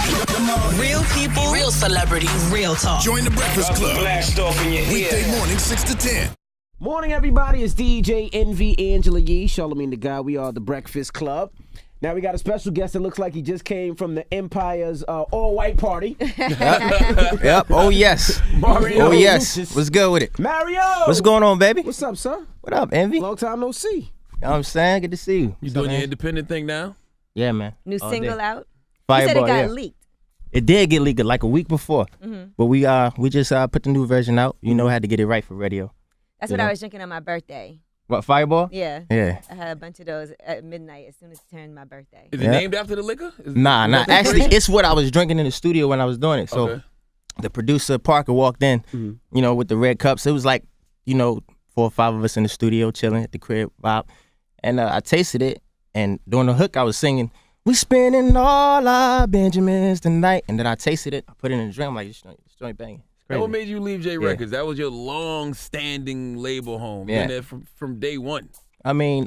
Real people, real celebrities, real talk. Join the Breakfast Club. Blast off in your Weekday morning, 6 to 10. Morning, everybody. It's DJ Envy, Angela Yee, Charlamagne the Guy. We are the Breakfast Club. Now we got a special guest that looks like he just came from the Empire's all-white party. Yep. Oh, yes. Mario. Oh, yes. Lucas. What's good with it? Mario. What's going on, baby? What's up, son? What up, Envy? Long time no see. You know what I'm saying? Good to see you. You doing your independent thing now? Yeah, man. New All single day. out? Fireball, You said it got yeah. leaked. It did get leaked like a week before. But we just put the new version out. You know, had to get it right for radio. That's You what know? I was drinking on my birthday. What, Fireball? Yeah. Yeah. I had a bunch of those at midnight as soon as it turned my birthday. Is it Yeah. named after the liquor? Nah. Actually, it's what I was drinking in the studio when I was doing it. So Okay. the producer, Parker, walked in, you know, with the red cups. It was like, you know, 4 or 5 of us in the studio chilling at the crib vibe. And I tasted it. And during the hook, I was singing, "We spinning all our Benjamins tonight." And then I tasted it. I put it in the drink. I'm like, this joint banging. It's And crazy. what made you leave J Yeah. Records? That was your long-standing label home. Yeah. Been there from day one. I mean,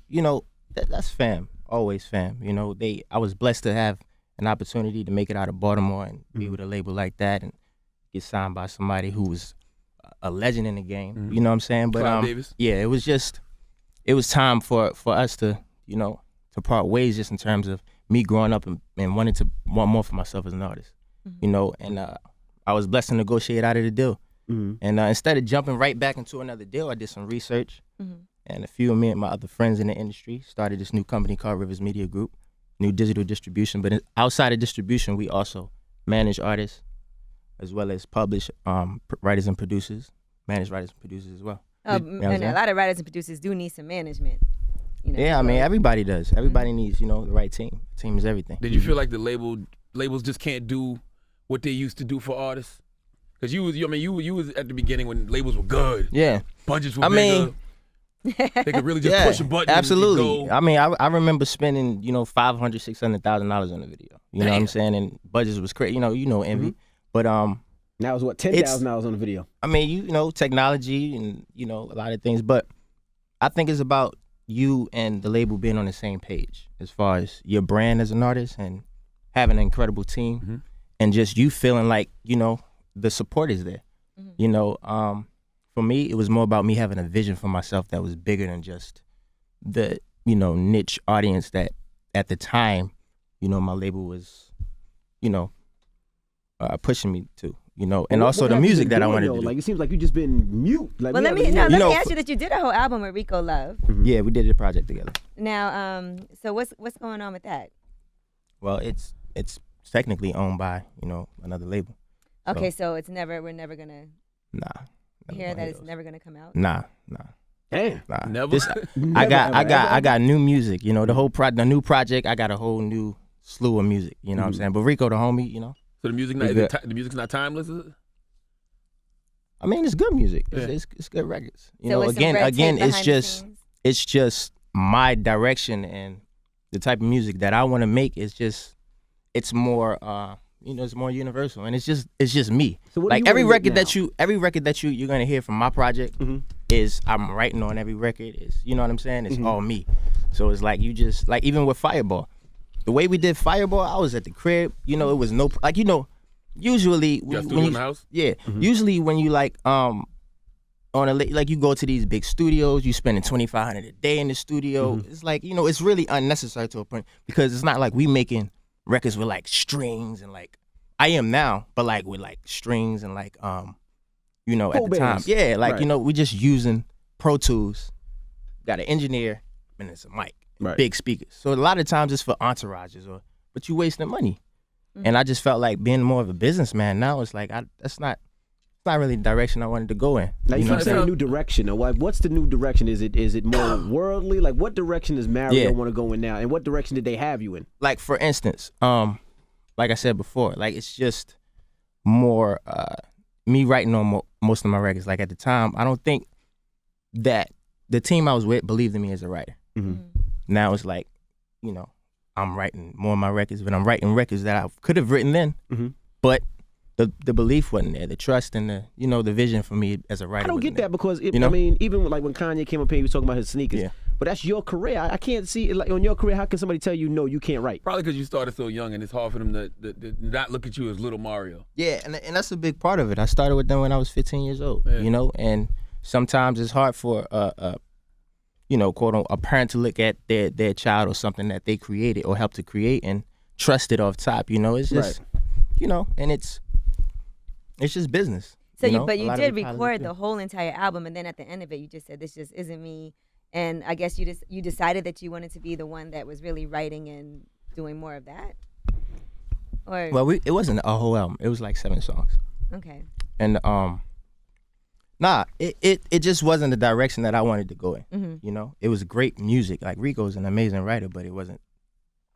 you know, that's fam. Always fam. You know, I was blessed to have an opportunity to make it out of Baltimore and be with a label like that and get signed by somebody who was a legend in the game. You know what I'm saying? But Clive Davis? yeah, it was time for us to, you know, to part ways just in terms of me growing up and want more for myself as an artist. You know, and I was blessed to negotiate out of the deal. And instead of jumping right back into another deal, I did some research. And a few of me and my other friends in the industry started this new company called Rivers Media Group, new digital distribution. But outside of distribution, we also manage artists as well as publish writers and producers, manage writers and producers as well. And a lot of writers and producers do need some management. You know, Yeah, I mean, everybody does. Everybody needs, you know, the right team. Team is everything. Did you feel like the labels just can't do what they used to do for artists? Because you was at the beginning when labels were good. Yeah. Budgets were I bigger. mean, they could really just yeah, push a button. absolutely. And go. I mean, I remember spending, you know, $500,000, $600,000 on a video. You know what I'm saying? And budgets was crazy. You know, Envy. But Now it's what, $10,000 on the video. I mean, you know, technology and, you know, a lot of things. But I think it's about you and the label being on the same page as far as your brand as an artist and having an incredible team and just you feeling like, you know, the support is there. You know, for me, it was more about me having a vision for myself that was bigger than just the, you know, niche audience that at the time, you know, my label was, you know, pushing me to. You know, and also What the have you music been that I doing, wanted though? to do. Like, it seems like you just been mute. Like, Well, let me You know, ask you that you did a whole album with Rico Love. Yeah, we did the project together. Now, so what's going on with that? Well, it's technically owned by, you know, another label. Okay, so we're never gonna Nah. hear that it's never gonna come out. Nah. Damn. Nah. Never? This- I got new music. You know, the new project. I got a whole new slew of music. You know what I'm saying? But Rico, the homie, you know, So the music It's good. the music's not timeless, is it? I mean, it's good music. Yeah. It's good records. You So know, it's some red again, tape behind the scenes? it's just my direction and the type of music that I want to make is just it's more you know, it's more universal and it's just me. So what do like you every wanna record make that you're gonna hear from my project is I'm writing on every record. Is you know what I'm saying? It's all me. So it's like you just like even with Fireball, the way we did Fireball, I was at the crib. You know, it was no like you know, usually You got studio in the house? yeah, usually when you like on like you go to these big studios, you spending $2,500 a day in the studio. It's like you know, it's really unnecessary to a point because it's not like we making records with like strings and like I am now, but like with like strings and like you know at the time, bands. yeah, like Right. you know we just using Pro Tools, got an engineer and it's a mic, Right. big speakers. So a lot of times it's for entourages but you wasting money. And I just felt like being more of a businessman now. It's like it's not really the direction I wanted to go in. Like, you know you what I'm saying a saying? new direction. Or what's the new direction? Is it more worldly? Like, what direction does Mario Yeah. want to go in now? And what direction did they have you in? Like for instance, like I said before, like it's just more me writing on most of my records. Like at the time, I don't think that the team I was with believed in me as a writer. Now it's like, you know, I'm writing more of my records, but I'm writing records that I could have written then, but the belief wasn't there, the trust and the the vision for me as a writer. I don't get wasn't there. that because You know? I mean, even like when Kanye came up here, he was talking about his sneakers. Yeah. but that's your career. I can't see, like, on your career, how can somebody tell you, no, you can't write? Probably because you started so young and it's hard for them to not look at you as little Mario. Yeah, and that's a big part of it. I started with them when I was 15 years old, you know, and sometimes it's hard for you know, quote unquote, a parent to look at their child or something that they created or helped to create and trust it off top. You know, it's just, you know, and it's just business. So you know? but you did pilots record do. the whole entire album, and then at the end of it, you just said, "This just isn't me." And I guess you decided that you wanted to be the one that was really writing and doing more of that. Or Well, it wasn't a whole album. It was like 7 songs. okay, And nah, it just wasn't the direction that I wanted to go in. Mm-hmm. You know, it was great music. Like Rico's an amazing writer, but it wasn't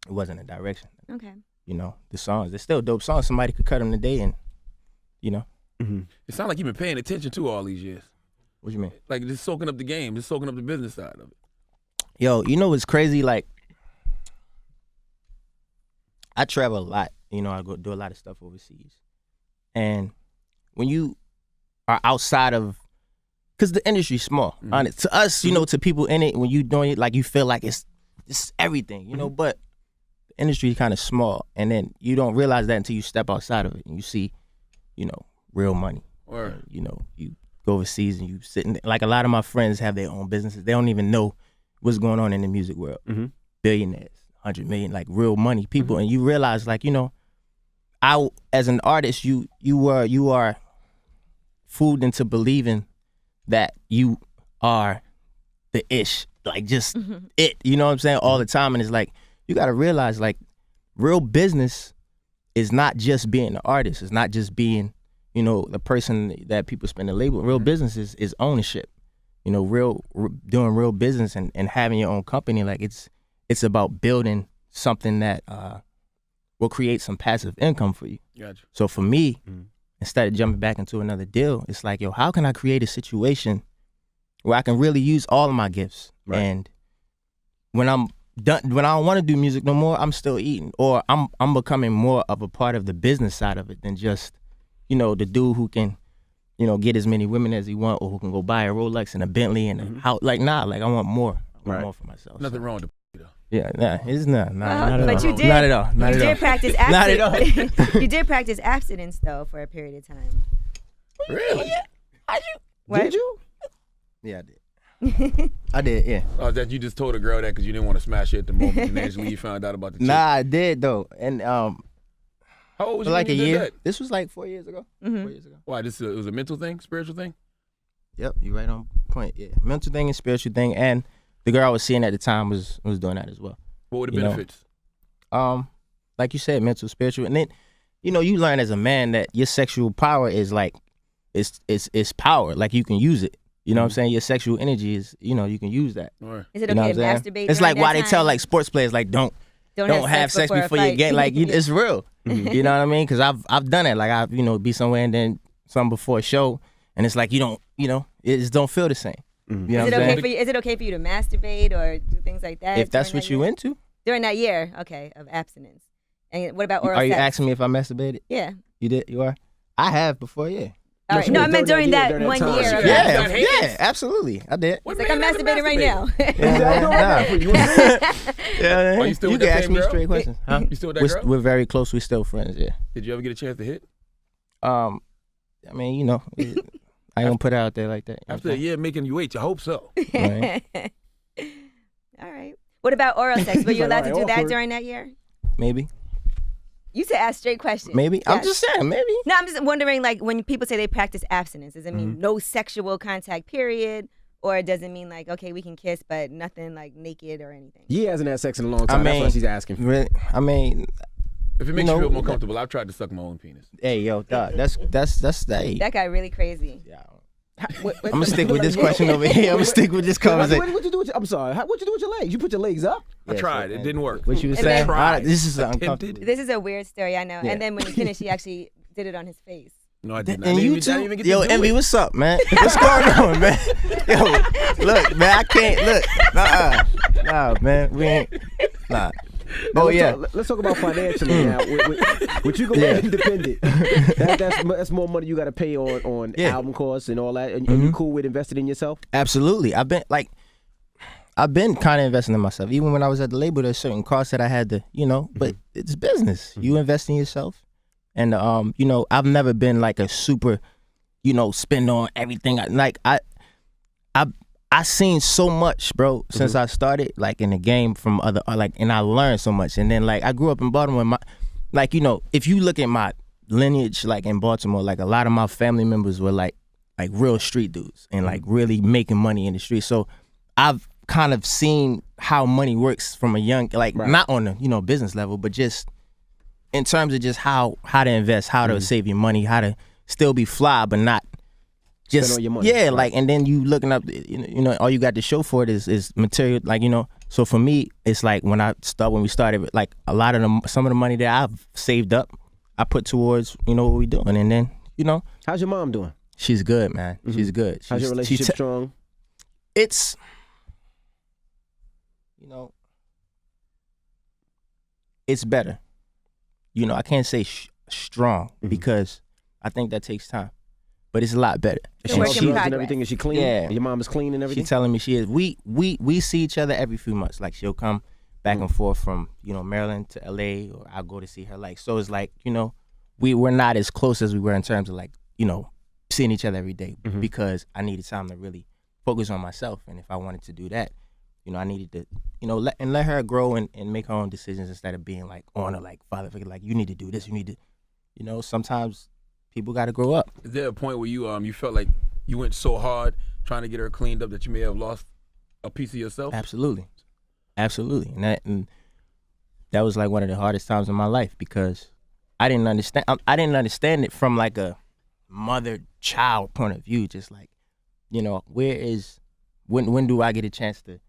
a direction. okay. You know, the songs, they're still dope songs. Somebody could cut them today, and you know, It sounds like you've been paying attention to all these years. what you mean? Like just soaking up the game, just soaking up the business side of it. Yo, you know what's crazy? Like, I travel a lot. You know, I go do a lot of stuff overseas, and when you are outside of, because the industry's small. Honest, to us, you know, to people in it, when you doing it, like you feel like it's everything, you know. But the industry is kind of small, and then you don't realize that until you step outside of it and you see, you know, real money. Or And, you know, you go overseas and you sit in, like a lot of my friends have their own businesses. They don't even know what's going on in the music world. Billionaires, 100 million, like real money people, and you realize, like, you know, I as an artist, you are fooled into believing that you are the ish, like just it. You know what I'm saying? All the time, and it's like you got to realize, like, real business is not just being the artist. It's not just being, you know, the person that people spend the label. Real business is ownership. You know, doing real business and having your own company. Like it's about building something that will create some passive income for you. gotcha. So for me, instead of jumping back into another deal, it's like, yo, how can I create a situation where I can really use all of my gifts? Right. And when I'm done, when I don't want to do music no more, I'm still eating, or I'm becoming more of a part of the business side of it than just, you know, the dude who can, you know, get as many women as he want, or who can go buy a Rolex and a Bentley and a house. Like, nah, like I want more. I want more for myself. Nothing So, wrong with the though. yeah, nah, it's not. Not at But all. you did. Not at all. Not you at did all. practice Not at all. abstinence. You did practice abstinence though for a period of time. Really? What? Did you? Yeah, I did. I did, yeah. Oh, that you just told a girl that because you didn't want to smash her at the moment, and eventually you found out about the chick. Nah, I did though, and How old was for you like a when you did year. that? This was like 4 years ago. 4 years ago. Why? It was a mental thing, spiritual thing? Yep, you right on point. Yeah, mental thing and spiritual thing, and the girl I was seeing at the time was doing that as well. What were the You know. benefits? Like you said, mental, spiritual, and then, you know, you learn as a man that your sexual power is like, it's power. Like you can use it. You know what I'm saying? Your sexual energy is, you know, you can use that. Or Is it You know okay to what I'm saying? masturbate? It's during like why that they tell time? like sports players like don't have sex before a you fight. get like it's real. You know what I mean? Because I've done it. Like I've, you know, be somewhere and then some before a show, and it's like you don't, you know, it just don't feel the same. You know Is what it I'm okay saying? for you? Is it okay for you to masturbate or do things like that? If that's during what that you year? into, During that year, okay, of abstinence. And what about oral are you sex? asking me if I masturbated? Yeah. You did? You are? I have before, yeah. All right. No, I meant during that during that 1 time. year. Of Yeah. abstinence. Yeah, absolutely. I did. What It's like I'm man hasn't masturbating right now. Yeah, Are you still you with can that ask same me girl? straight questions. Huh? You still with that girl? We're very close. We're still friends, yeah. Did you ever get a chance to hit? I mean, you know, I ain't gonna put it out there like that. You know After what a I'm year making you wait, I hope so. saying? Right? All right. What about oral sex? Were you He's like, allowed to all do right, that awkward. during that year? Maybe. You said ask straight questions. Maybe. I'm Yes. just saying, maybe. No, I'm just wondering, like, when people say they practice abstinence, does it mean no sexual contact, period? Or does it mean, like, okay, we can kiss, but nothing, like, naked or anything? He hasn't had sex in a long time. That's why she's asking. Really, I mean, If it makes know, you feel more comfortable, I've tried to suck my own penis. hey, yo, dog, that's hey. That got really crazy. Yeah. I'm gonna stick with this question over here. I'm gonna stick with this conversation. What you do with I'm sorry. What you do with your legs? You put your legs up? I tried. It didn't work. What you was And saying? then- Tried. This is Attempted. uncomfortable. This is a weird story, I know. Yeah. And then when he finished, he actually did it on his face. No, I did not. And I you didn't even too? get Yo, to do Envy, it. what's up, man? What's going on, man? Yo, look, man, I can't look. Nah, man, we ain't. Nah. Oh yeah. Let's talk about financially now. With you going independent, that's more money you got to pay on Yeah. album costs and all that. And you cool with investing in yourself? Absolutely. I've been like, I've been kind of investing in myself. Even when I was at the label, there's certain costs that I had to, but it's business. You invest in yourself. And, I've never been like a super, spend on everything. I seen so much, bro, since I started, like, in the game from other, and I learned so much. And then, like, I grew up in Baltimore. If you look at my lineage, like, in Baltimore, like, a lot of my family members were, like real street dudes and, like, really making money in the street. So I've kind of seen how money works from a young, like, not on the, business level, but just in terms of just how to invest, how to save your money, how to still be fly, but not just spend all your money. Yeah, like, and then you looking up, all you got to show for it is material, like, So for me, it's like when we started, like, a lot of some of the money that I've saved up, I put towards, what we doing, and then, How's your mom doing? She's good, man. She's good. How's your relationship strong? It's, it's better. I can't say strong because I think that takes time, but it's a lot better. It's a work in progress. And everything, is she clean? Yeah. Your mom is clean and everything? She's telling me she is. We see each other every few months. Like, she'll come back and forth from, Maryland to LA, or I'll go to see her. Like, so it's like, we're not as close as we were in terms of, like, seeing each other every day because I needed time to really focus on myself. And if I wanted to do that, I needed to, let her grow and make her own decisions instead of being like on her, like, father figure, like, you need to do this, you need to, sometimes people got to grow up. Is there a point where you felt like you went so hard trying to get her cleaned up that you may have lost a piece of yourself? Absolutely. And that was like one of the hardest times in my life because I didn't understand it from like a mother-child point of view. Just like, when do I get a chance to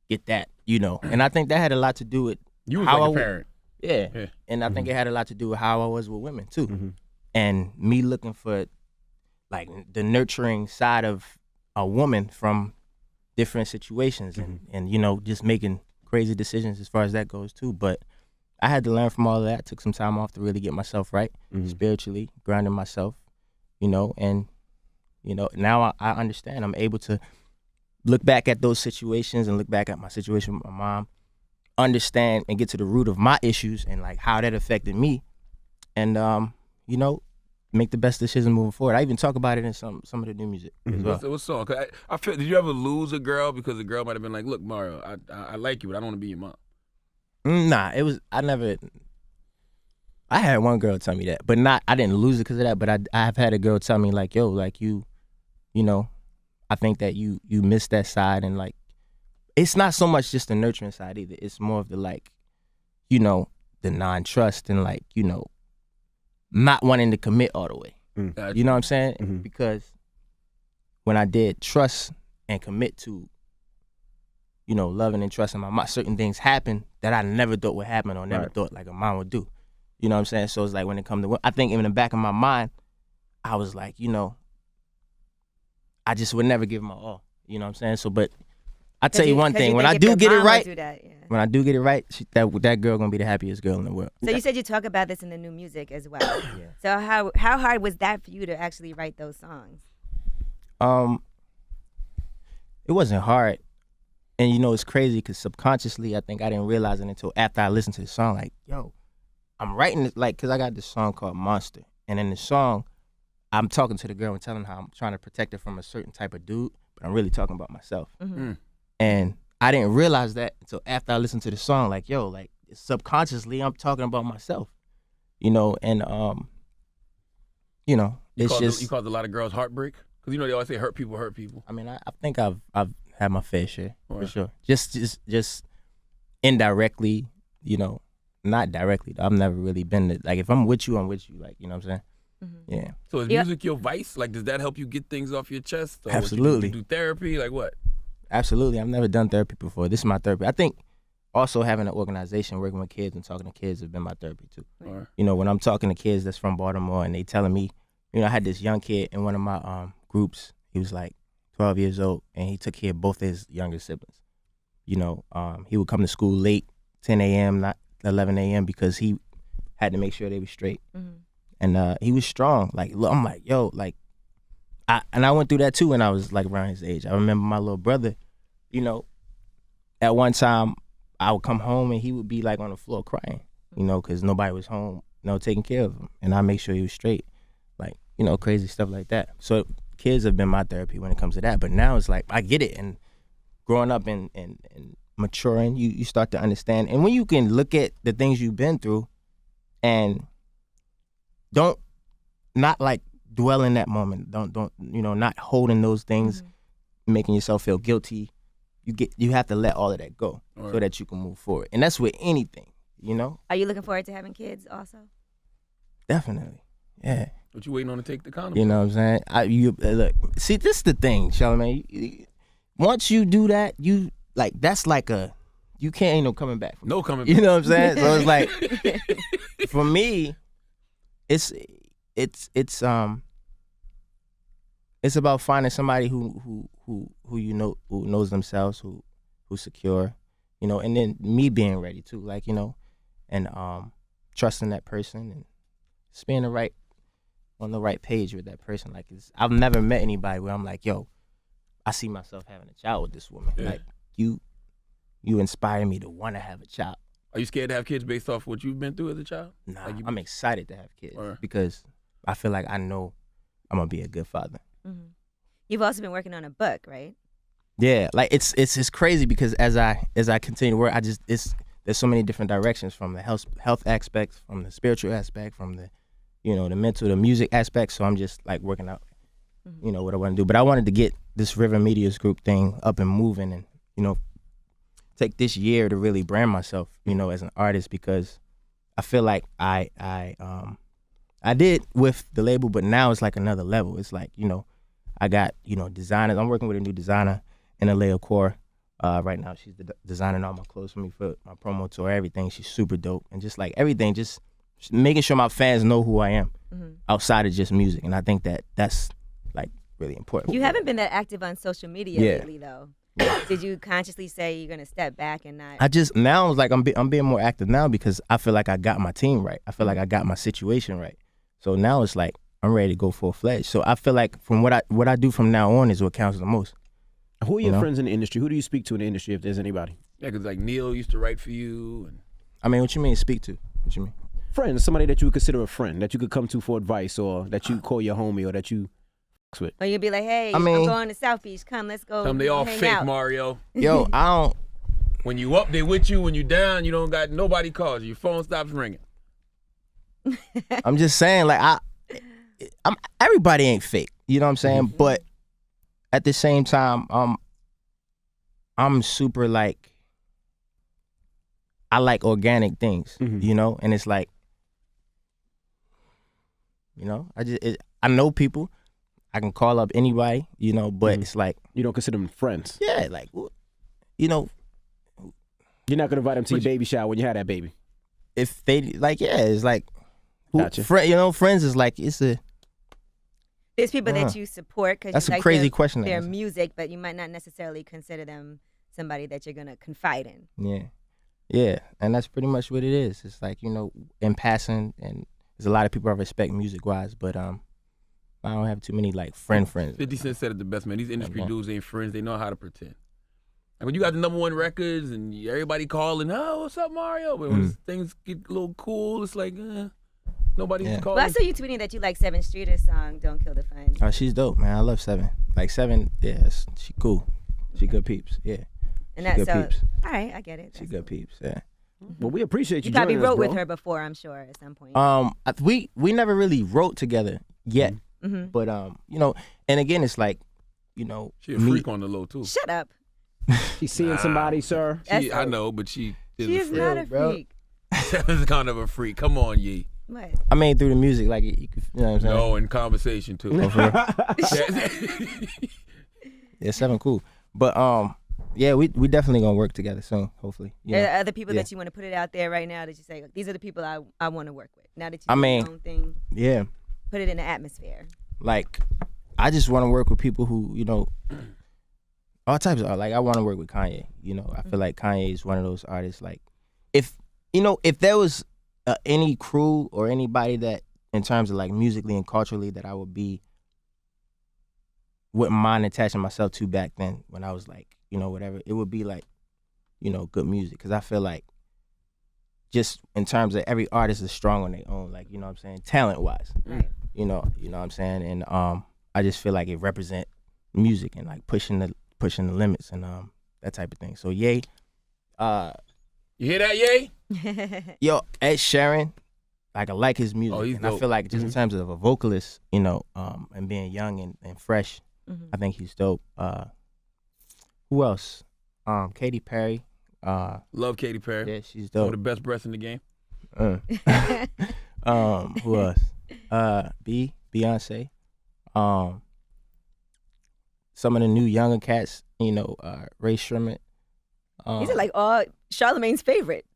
get that, And I think that had a lot to do with you was how like a parent. Yeah. And I think it had a lot to do with how I was with women too. And me looking for, like, the nurturing side of a woman from different situations and just making crazy decisions as far as that goes too. But I had to learn from all of that. Took some time off to really get myself right, spiritually, grounding myself, and, now I understand. I'm able to look back at those situations and look back at my situation with my mom, understand and get to the root of my issues and, like, how that affected me, and, make the best decision moving forward. I even talk about it in some of the new music as well. What song? I feel, did you ever lose a girl because the girl might have been like, look, Mario, I like you, but I don't want to be your mom? Nah, I had one girl tell me that, but I didn't lose it because of that, but I have had a girl tell me, like, yo, like, I think that you missed that side, and, like, it's not so much just the nurturing side either. It's more of the, like, the non-trust and, like, not wanting to commit all the way. You know what I'm saying? Because when I did trust and commit to, loving and trusting my mom, certain things happened that I never thought would happen or never thought, like, a mom would do. You know what I'm saying? So it's like when it comes to, I think in the back of my mind, I was like, I just would never give my all. You know what I'm saying? So, but I tell you one thing, when I do get it right, when I do get it right, that girl gonna be the happiest girl in the world. So you said you talk about this in the new music as well. Yeah. So how hard was that for you to actually write those songs? It wasn't hard, and it's crazy because subconsciously I think I didn't realize it until after I listened to the song. Like, yo, I'm writing it, like, because I got this song called Monster, and in the song, I'm talking to the girl and telling her how I'm trying to protect her from a certain type of dude, but I'm really talking about myself. And I didn't realize that until after I listened to the song. Like, yo, like, subconsciously I'm talking about myself, and it's just you caused a lot of girls heartbreak because they always say hurt people hurt people. I mean, I think I've had my fair share for sure. Just indirectly, not directly. I've never really been like, if I'm with you, I'm with you. Like, you know what I'm saying? Yeah. So is music your vice? Like, does that help you get things off your chest? Or Absolutely. Do therapy? Like what? Absolutely. I've never done therapy before. This is my therapy. I think also having an organization, working with kids and talking to kids has been my therapy too. Right. When I'm talking to kids that's from Baltimore and they telling me, I had this young kid in one of my groups. He was like 12 years old and he took care of both his younger siblings. He would come to school late, 10 a.m., not 11 a.m. because he had to make sure they were straight. And he was strong. Like, I'm like, yo, like, I went through that too when I was like around his age. I remember my little brother, at one time I would come home and he would be like on the floor crying, because nobody was home, taking care of him, and I make sure he was straight, like crazy stuff like that. So kids have been my therapy when it comes to that. But now it's like I get it, and growing up and maturing, you start to understand. And when you can look at the things you've been through and don't not like dwell in that moment, don't not holding those things, making yourself feel guilty. You have to let all of that go so that you can move forward. And that's with anything, Are you looking forward to having kids also? Definitely. Yeah. What you waiting on to take the condom? You know what I'm saying? Look, see, this is the thing, Charlamagne. Once you do that, that's like you can't ain't no coming back. No coming back. You know what I'm saying? So it's like, for me, it's about finding somebody who who knows themselves, who's secure, and then me being ready too, like, and trusting that person and just being on the right page with that person. Like, I've never met anybody where I'm like, yo, I see myself having a child with this woman. Yeah. Like, you inspire me to want to have a child. Are you scared to have kids based off what you've been through as a child? Nah, I'm excited to have kids because I feel like I know I'm gonna be a good father. Mm-hmm. You've also been working on a book, right? Yeah, like it's crazy because as I continue to work, there's so many different directions, from the health aspect, from the spiritual aspect, from the the mental, the music aspect. So I'm just like working out, what I want to do. But I wanted to get this River Media's group thing up and moving, and take this year to really brand myself, as an artist, because I feel like I did with the label, but now it's like another level. It's like, I got, designers. I'm working with a new designer in LA Core. Right now, she's designing all my clothes for me for my promo tour, everything. She's super dope. And just like everything, just making sure my fans know who I am outside of just music. And I think that's like really important. You haven't been that active on social media lately, though. Did you consciously say you're gonna step back and not? Now it's like I'm being more active now because I feel like I got my team right. I feel like I got my situation right. So now it's like I'm ready to go full-fledged. So I feel like from what I do from now on is what counts the most. Who are your friends in the industry? Who do you speak to in the industry, if there's anybody? Yeah, because like Neil used to write for you. And... I mean, what you mean speak to? What you mean? Friends, somebody that you would consider a friend, that you could come to for advice, or that you call your homie, or that you f***s with. Or you'd be like, hey, I'm going to South Beach. Come, let's go. They all hang fake, out. Mario. Yo, I don't. When you up, they with you. When you down, you don't got nobody calls you. Your phone stops ringing. I'm just saying, like everybody ain't fake. You know what I'm saying? But at the same time, I'm super like, I like organic things, and it's like, I know people, I can call up anybody, but it's like. You don't consider them friends? Yeah, like, You're not going to invite them to your baby shower when you had that baby? If they, like, yeah, it's like, Gotcha. Friends is like, it's a. There's people that you support because that's you a like crazy question. Their music, but you might not necessarily consider them somebody that you're gonna confide in. Yeah, and that's pretty much what it is. It's like, in passing, and there's a lot of people I respect music wise, but I don't have too many like friends. 50 Cent said it the best, man. These industry dudes ain't friends. They know how to pretend. Like when you got the #1 records and everybody calling, oh, what's up, Mario? But when things get a little cool, it's like, nobody's calling. Well, I saw you tweeting that you like 7 Streeter's song, Don't Kill the Fun. Oh, she's dope, man. I love 7. Like 7, yeah, she cool. She good peeps, yeah. And that's good peeps. All right, I get it. She good peeps, yeah. Well, we appreciate you. You probably joining us, wrote bro. with her before, I'm sure, at some point. We never really wrote together yet, but and again, it's like, she a freak on the low too. Shut up. She's seeing somebody, sir. I know, but she is a not a bro. freak. Seven's kind of a freak. Come on, Yee. What? I mean, through the music, like, you know what I'm saying? No, in conversation too. Yeah, 7 cool. But yeah, we definitely gonna work together soon, hopefully. Are there other people that you want to put it out there right now that you say, these are the people I want to work with? Now that you do your own thing, yeah, put it in the atmosphere. Like, I just want to work with people who, all types of art. Like, I want to work with Kanye. I feel like Kanye is one of those artists. Like, if there was any crew or anybody that, in terms of like musically and culturally, that I wouldn't mind attaching myself to back then when I was like, whatever, it would be like, good music. Because I feel like just in terms of every artist is strong on their own, like, you know what I'm saying, talent-wise. Right. You know what I'm saying? And I just feel like it represent music and like pushing the limits and that type of thing. So Ye, You hear that, Ye? yo, Ed Sheeran, like I like his music. Oh, he's and dope. I feel like just in terms of a vocalist, and being young and fresh, I think he's dope. Who else? Katy Perry. Love Katy Perry. Yeah, she's One of dope. the best breasts in the game. Who else? Beyonce. Some of the new younger cats, Ray Sherman. These are like all Charlamagne's favorites.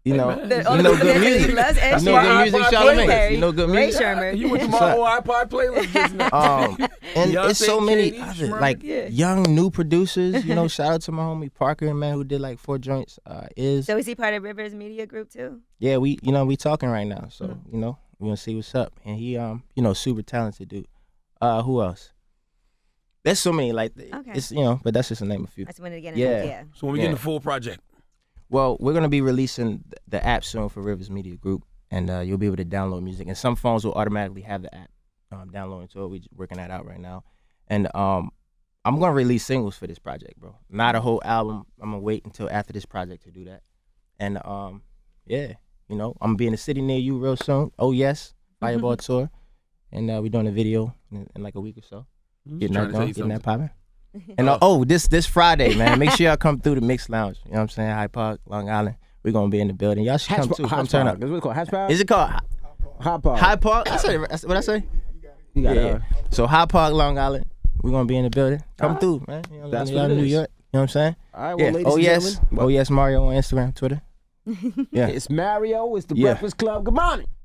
man. The- You all you the know people good that he music. loves, Ed You know good Sheeran. music, iPod Charlamagne. playlist. You know good Ray music. Sherman. You went to my old iPod playlist just now. And it's so Beyonce, many Katy, other Schmurda. like Yeah. young new producers. Shout out to my homie Parker, man, who did like 4 joints. So is he part of Rivers Media Group too? Yeah, we talking right now, so we gonna see what's up. And he super talented dude. Who else? There's so many like it's but that's just to name a few. I just wanted to get an Yeah. idea. So when we get the full project. Well, we're gonna be releasing the app soon for Rivers Media Group, and you'll be able to download music. And some phones will automatically have the app downloading to it. We're working that out right now, and I'm gonna release singles for this project, bro. Not a whole album. I'm gonna wait until after this project to do that. And I'm gonna be in the city near you real soon. Oh yes, Fireball tour, and we're doing a video in like a week or so. Getting trying that to tell going, you getting that something. popping. And this Friday, man, make sure y'all come through the Mix Lounge. You know what I'm saying? Hyde Park, Long Island. We're gonna be in the building. Y'all should come too. Come turn up. Is it called Hatch Park? Is it called Hot Park. Hyde Park? I said it. What I say? You got Yeah. So Hyde Park, Long Island. We're gonna be in the building. Come through, man. That's y'all what it in New is. York. You know what I'm saying? All right, well, Yeah. ladies Oh and yes. gentlemen. Oh yes, Mario on Instagram, Twitter. Yeah. It's Mario. It's the Yeah. Breakfast Club. Good morning.